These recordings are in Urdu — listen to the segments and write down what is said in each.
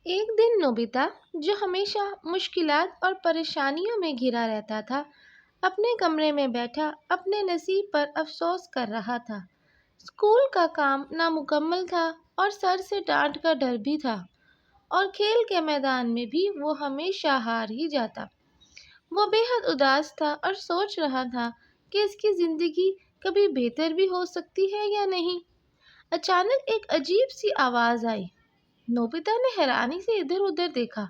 ایک دن نوبیتا، جو ہمیشہ مشکلات اور پریشانیوں میں گھرا رہتا تھا، اپنے کمرے میں بیٹھا اپنے نصیب پر افسوس کر رہا تھا۔ اسکول کا کام نامکمل تھا اور سر سے ڈانٹ کا ڈر بھی تھا، اور کھیل کے میدان میں بھی وہ ہمیشہ ہار ہی جاتا۔ وہ بے حد اداس تھا اور سوچ رہا تھا کہ اس کی زندگی کبھی بہتر بھی ہو سکتی ہے یا نہیں۔ اچانک ایک عجیب سی آواز آئی۔ نوبیتا نے حیرانی سے ادھر ادھر دیکھا۔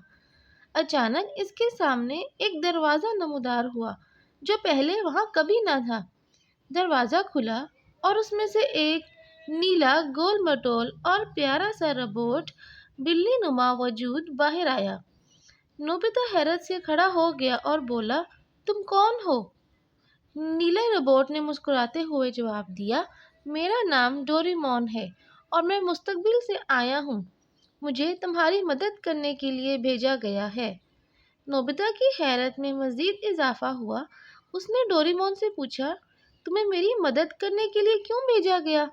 اچانک اس کے سامنے ایک دروازہ نمودار ہوا جو پہلے وہاں کبھی نہ تھا۔ دروازہ کھلا اور اس میں سے ایک نیلا گول مٹول اور پیارا سا روبوٹ بلی نما وجود باہر آیا۔ نوبیتا حیرت سے کھڑا ہو گیا اور بولا، تم کون ہو؟ نیلے روبوٹ نے مسکراتے ہوئے جواب دیا، میرا نام ڈوریمون ہے اور میں مستقبل سے آیا ہوں۔ مجھے تمہاری مدد کرنے کے لیے بھیجا گیا ہے۔ نوبیتا کی حیرت میں مزید اضافہ ہوا۔ اس نے ڈوریمون سے پوچھا، تمہیں میری مدد کرنے کے لیے کیوں بھیجا گیا؟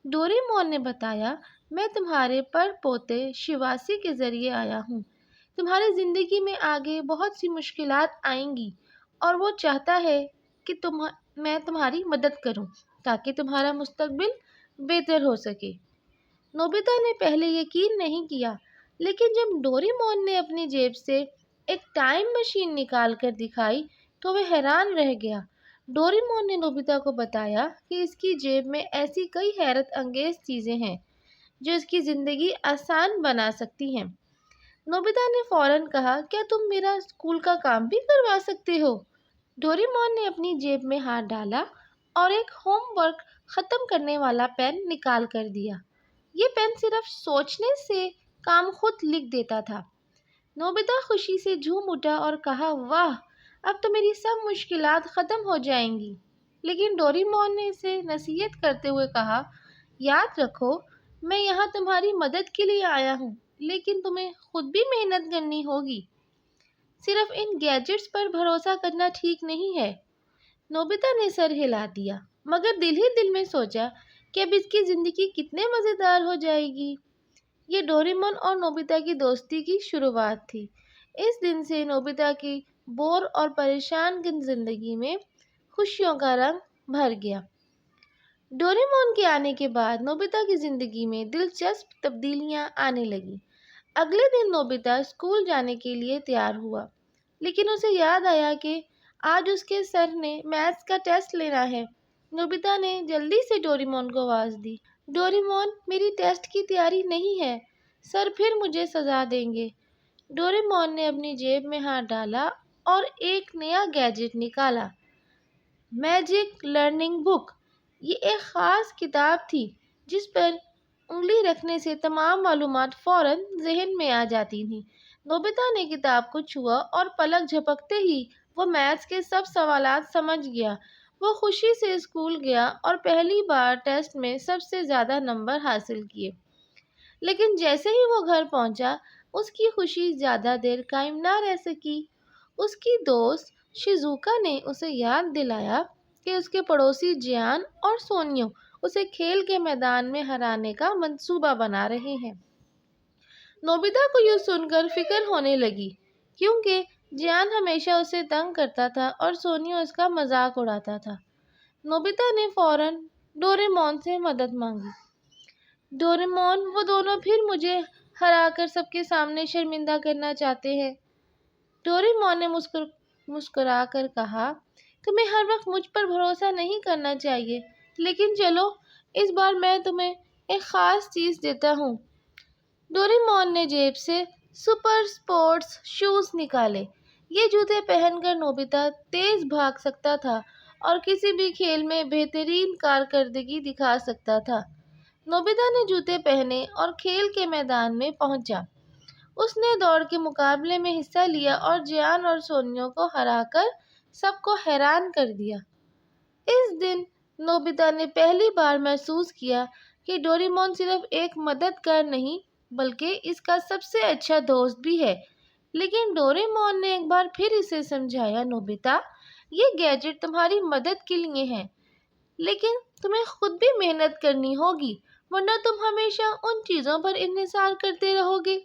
ڈوریمون نے بتایا، میں تمہارے پوتے شیواسی کے ذریعے آیا ہوں۔ تمہاری زندگی میں آگے بہت سی مشکلات آئیں گی اور وہ چاہتا ہے کہ میں تمہاری مدد کروں تاکہ تمہارا مستقبل بہتر ہو سکے۔ نوبیتا نے پہلے یقین نہیں کیا، لیکن جب ڈوریمون نے اپنی جیب سے ایک ٹائم مشین نکال کر دکھائی تو وہ حیران رہ گیا۔ ڈوریمون نے نوبیتا کو بتایا کہ اس کی جیب میں ایسی کئی حیرت انگیز چیزیں ہیں جو اس کی زندگی آسان بنا سکتی ہیں۔ نوبیتا نے فوراً کہا، کیا تم میرا اسکول کا کام بھی کروا سکتے ہو؟ ڈوریمون نے اپنی جیب میں ہاتھ ڈالا اور ایک ہوم ورک ختم کرنے والا پین نکال کر دیا۔ یہ پین صرف سوچنے سے کام خود لکھ دیتا تھا۔ نوبیتا خوشی سے جھوم اٹھا اور کہا، واہ، اب تو میری سب مشکلات ختم ہو جائیں گی۔ لیکن ڈوریمون نے اسے نصیحت کرتے ہوئے کہا، یاد رکھو، میں یہاں تمہاری مدد کے لیے آیا ہوں، لیکن تمہیں خود بھی محنت کرنی ہوگی۔ صرف ان گیجٹس پر بھروسہ کرنا ٹھیک نہیں ہے۔ نوبیتا نے سر ہلا دیا، مگر دل ہی دل میں سوچا کہ اب اس کی زندگی کتنے مزیدار ہو جائے گی۔ یہ ڈوریمون اور نوبیتا کی دوستی کی شروعات تھی۔ اس دن سے نوبیتا کی بور اور پریشان کن زندگی میں خوشیوں کا رنگ بھر گیا۔ ڈوریمون کے آنے کے بعد نوبیتا کی زندگی میں دلچسپ تبدیلیاں آنے لگیں۔ اگلے دن نوبیتا اسکول جانے کے لیے تیار ہوا، لیکن اسے یاد آیا کہ آج اس کے سر نے میتھس کا ٹیسٹ لینا ہے۔ نوبیتا نے جلدی سے ڈوریمون کو آواز دی، ڈوریمون، میری ٹیسٹ کی تیاری نہیں ہے، سر پھر مجھے سزا دیں گے۔ ڈوریمون نے اپنی جیب میں ہاتھ ڈالا اور ایک نیا گیجٹ نکالا، میجک لرننگ بک۔ یہ ایک خاص کتاب تھی جس پر انگلی رکھنے سے تمام معلومات فوراً ذہن میں آ جاتی تھیں۔ نوبیتا نے کتاب کو چھوا اور پلک جھپکتے ہی وہ میتھس کے سب سوالات سمجھ گیا۔ وہ خوشی سے اسکول گیا اور پہلی بار ٹیسٹ میں سب سے زیادہ نمبر حاصل کیے۔ لیکن جیسے ہی وہ گھر پہنچا، اس کی خوشی زیادہ دیر قائم نہ رہ سکی۔ اس کی دوست شیزوکا نے اسے یاد دلایا کہ اس کے پڑوسی جیان اور سونیو اسے کھیل کے میدان میں ہرانے کا منصوبہ بنا رہے ہیں۔ نوبیتا کو یہ سن کر فکر ہونے لگی، کیونکہ جیان ہمیشہ اسے تنگ کرتا تھا اور سونیو اس کا مذاق اڑاتا تھا۔ نوبیتا نے فوراً ڈوریمون سے مدد مانگی۔ ڈوریمون، وہ دونوں پھر مجھے ہرا کر سب کے سامنے شرمندہ کرنا چاہتے ہیں۔ ڈوریمون نے مسکرا کر کہا، تمہیں ہر وقت مجھ پر بھروسہ نہیں کرنا چاہیے، لیکن چلو، اس بار میں تمہیں ایک خاص چیز دیتا ہوں۔ ڈوریمون نے جیب سے سپر اسپورٹس شوز نکالے۔ یہ جوتے پہن کر نوبیتا تیز بھاگ سکتا تھا اور کسی بھی کھیل میں بہترین کارکردگی دکھا سکتا تھا۔ نوبیتا نے جوتے پہنے اور کھیل کے میدان میں پہنچا۔ اس نے دوڑ کے مقابلے میں حصہ لیا اور جیان اور سونیو کو ہرا کر سب کو حیران کر دیا۔ اس دن نوبیتا نے پہلی بار محسوس کیا کہ ڈوریمون صرف ایک مددگار نہیں بلکہ اس کا سب سے اچھا دوست بھی ہے۔ لیکن ڈوریمون نے ایک بار پھر اسے سمجھایا، نوبیتا، یہ گیجٹ تمہاری مدد کے لیے ہیں، لیکن تمہیں خود بھی محنت کرنی ہوگی، ورنہ تم ہمیشہ ان چیزوں پر انحصار کرتے رہو گے